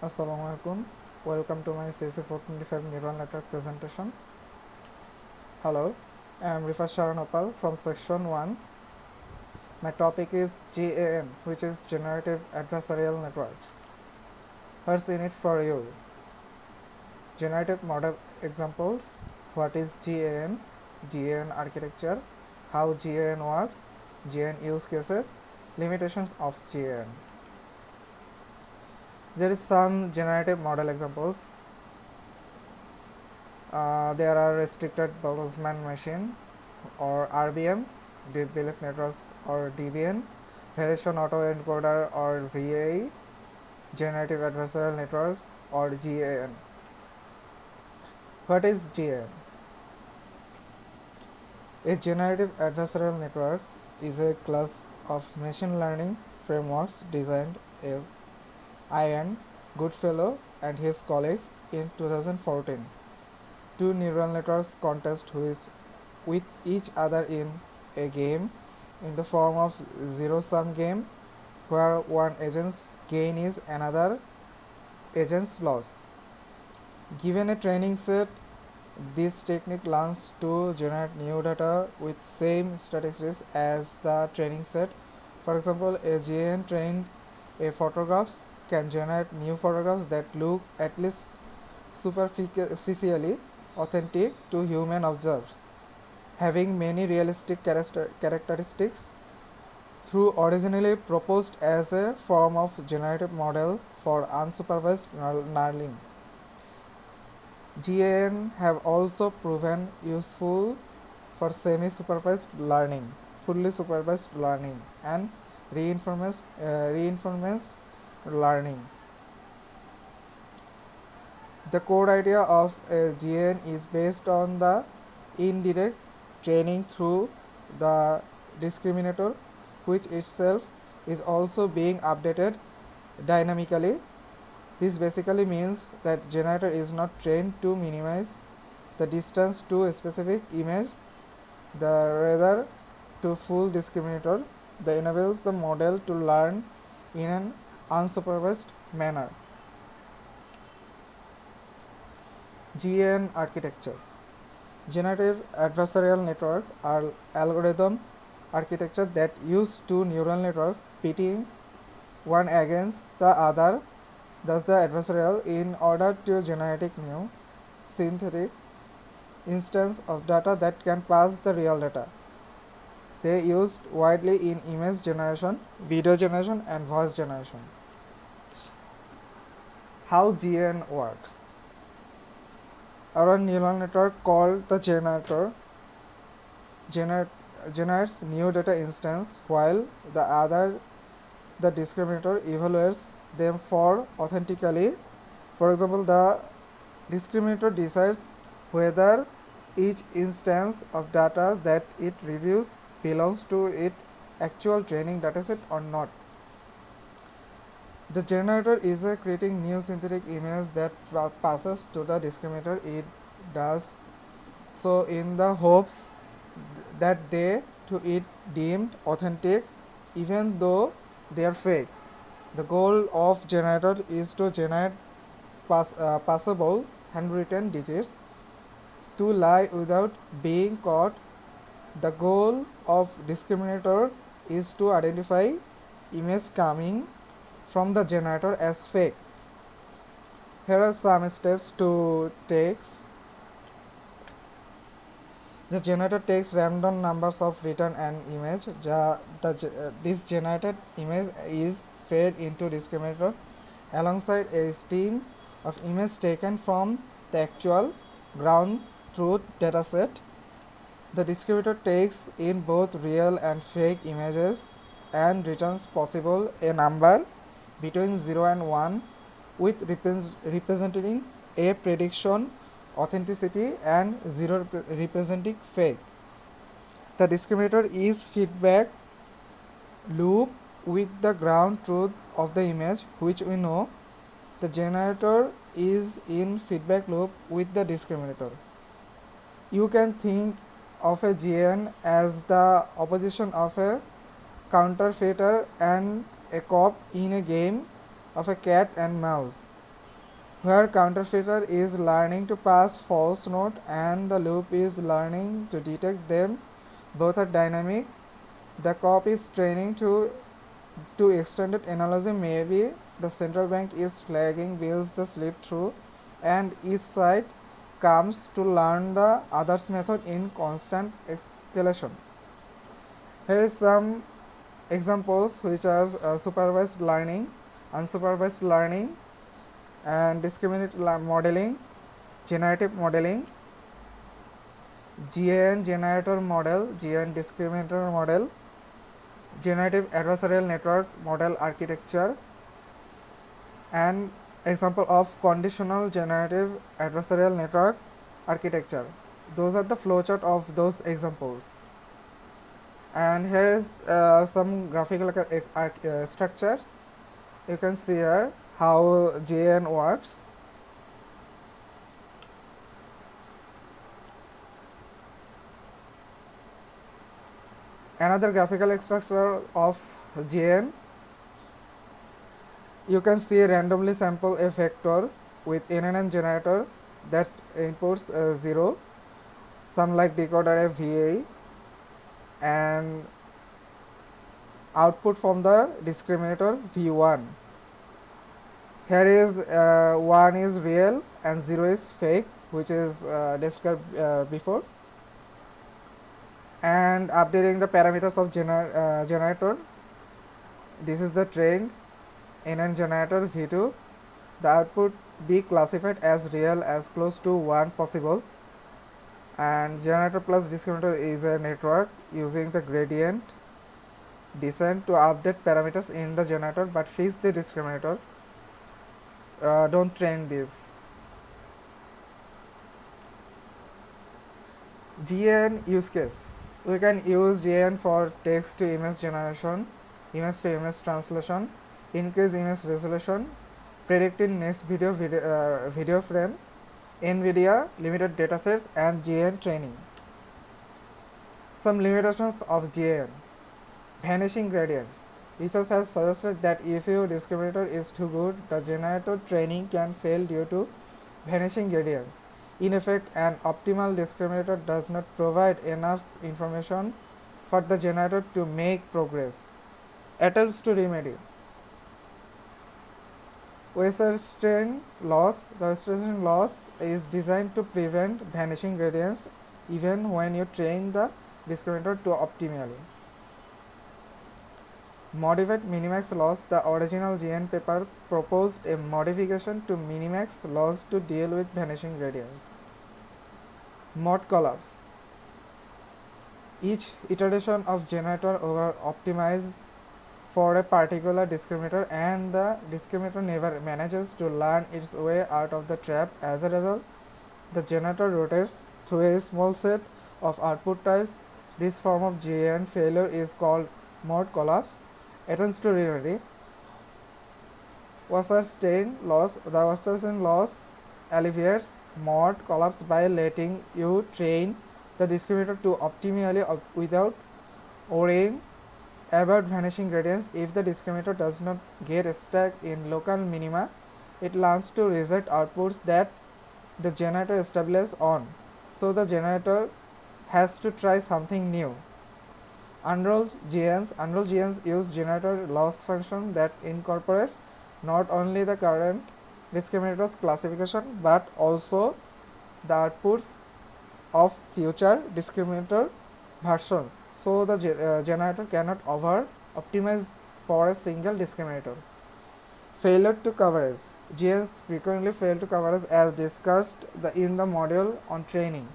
Assalamualaikum. Welcome to my CC 425 neural network presentation. Hello, I am Rifat Sharanopal from section 1. My topic is GAN, which is Generative Adversarial Networks. What's in it for you? Generative model examples. What is GAN? GAN architecture. How GAN works. GAN use cases. Limitations of GAN. There is some generative model examples. There are restricted Boltzmann machine or RBM, deep belief networks or DBN, variation autoencoder or VAE, generative adversarial networks or GAN. What is GAN? A generative adversarial network is a class of machine learning frameworks designed by Ian Goodfellow and his colleagues in 2014. Two neural networks contest with each other in a game in the form of zero-sum game where one agent's gain is another agent's loss. Given a training set, this technique learns to generate new data with same statistics as the training set. For example, a GAN trained a photographs can generate new photographs that look at least superficially authentic to human observers, having many realistic characteristics, through originally proposed as a form of generative model for unsupervised learning. GAN have also proven useful for semi-supervised learning, fully supervised learning, and reinforcement learning. The core idea of a GAN is based on the indirect training through the discriminator, which itself is also being updated dynamically. This basically means that generator is not trained to minimize the distance to a specific image, rather to full discriminator that enables the model to learn in an unsupervised manner. GAN architecture. Generative adversarial network are algorithm architecture that use two neural networks pitting one against the other, thus the adversarial, in order to generate new synthetic instance of data that can pass the real data. They are used widely in image generation, video generation, and voice generation. How GAN works. Our neural network called the generator generates new data instance, while the discriminator evaluates them for authentically. For example, the discriminator decides whether each instance of data that it reviews belongs to its actual training dataset or not. The generator is creating new synthetic image that passes to the discriminator. It does so in the hopes that they to it deemed authentic even though they are fake. The goal of generator is to generate passable handwritten digits to lie without being caught. The goal of discriminator is to identify image coming from the generator as fake. Here are some steps to take. The generator takes random numbers of written an image. This generated image is fed into discriminator alongside a stream of images taken from the actual ground truth dataset. The discriminator takes in both real and fake images and returns possible a number between 0 and 1 with representing a prediction authenticity and 0 representing fake. The discriminator is feedback loop with the ground truth of the image, which we know. The generator is in feedback loop with the discriminator. You can think of a GAN as the opposition of a counterfeiter and a cop in a game of a cat and mouse. where counterfeiter is learning to pass false note and the loop is learning to detect them. Both are dynamic. The cop is training to extended analogy. Maybe the central bank is flagging bills the slip through, and each side comes to learn the other's method in constant escalation. Here is some examples which are supervised learning, unsupervised learning, and discriminate modeling, generative modeling, GAN generator model, GAN discriminator model, generative adversarial network model architecture, and example of conditional generative adversarial network architecture. Those are the flowchart of those examples. And here is some graphical structures. You can see here how GAN works. Another graphical structure of GAN. You can see randomly sample a vector with NNN generator that inputs 0, some like decoder a VA, and output from the discriminator V1. Here is 1 is real and 0 is fake, which is described before. And updating the parameters of generator. This is the trained NN generator V2. The output be classified as real as close to 1 possible. And generator plus discriminator is a network using the gradient descent to update parameters in the generator but fix the discriminator. Don't train this. GAN use case. We can use GAN for text to image generation, image to image translation, increase image resolution, predicting next video frame, NVIDIA limited datasets, and GAN training. Some limitations of GAN. Vanishing gradients. Research has suggested that if your discriminator is too good, the generator training can fail due to vanishing gradients. In effect, an optimal discriminator does not provide enough information for the generator to make progress. Attempts to remedy. Weierstrass loss. The Weierstrass loss is designed to prevent vanishing gradients even when you train the discriminator to optimally. Modified minimax loss. The original GAN paper proposed a modification to minimax loss to deal with vanishing gradients. Mode collapse. Each iteration of generator over optimize for a particular discriminator and the discriminator never manages to learn its way out of the trap. As a result, the generator rotates through a small set of output types. This form of GAN failure is called mode collapse. Attempts to remedy. Weierstrass loss. The Weierstrass loss alleviates mode collapse by letting you train the discriminator to optimally without worrying about vanishing gradients. If the discriminator does not get stuck in local minima, it learns to reject outputs that the generator establishes on. So the generator has to try something new. Unrolled GANs. Unrolled GANs use generator loss function that incorporates not only the current discriminator's classification but also the outputs of future discriminator versions, so the generator cannot over optimize for a single discriminator. Failure to coverage. GANs frequently fail to coverage as discussed in the module on training.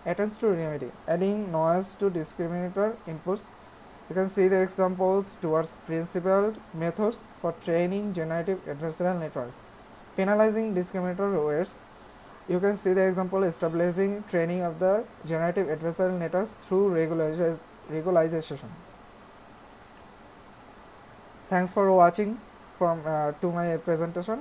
Attempts to remedy. Adding noise to discriminator inputs. You can see the examples towards principled methods for training generative adversarial networks. Penalizing discriminator weights. You can see the example establishing training of the generative adversarial networks through regularization. Thanks for watching to my presentation.